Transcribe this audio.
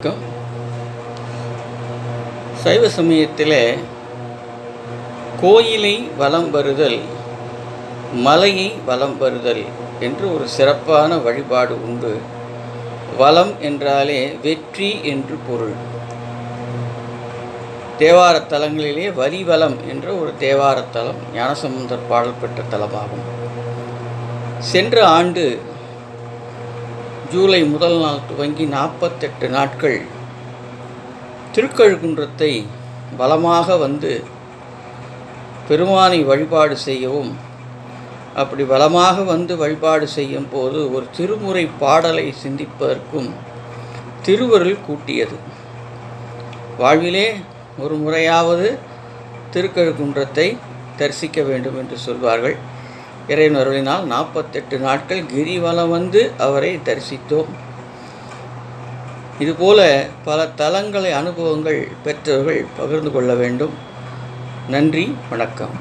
வணக்கம். சைவ சமயத்தில் கோயிலை வலம் வருதல், மலையை வலம் வருதல் என்று ஒரு சிறப்பான வழிபாடு உண்டு. வலம் என்றாலே வெற்றி என்று பொருள். தேவாரத் தலங்களிலே வலிவலம் என்ற ஒரு தேவாரத் தலம் ஞானசம்பந்தர் பாடல் பெற்ற தலமாகும். சென்ற ஆண்டு ஜூலை முதல் நாள் துவங்கி 48 நாட்கள் திருக்கழுக்குன்றத்தை வலமாக வந்து பெருமானை வழிபாடு செய்யவும், அப்படி வலமாக வந்து வழிபாடு செய்யும் போது ஒரு திருமுறை பாடலை சிந்திப்பதற்கும் திருவருள் கூட்டியது. வாழ்விலே ஒரு முறையாவது திருக்கழுக்குன்றத்தை தரிசிக்க வேண்டும் என்று சொல்வார்கள். இறைவன் அருளினால் 48 நாட்கள் கிரிவலம் வந்து அவரை தரிசித்தோம். இதுபோல பல தலங்களை அனுபவங்கள் பெற்றவர்கள் பகிர்ந்து கொள்ள வேண்டும். நன்றி, வணக்கம்.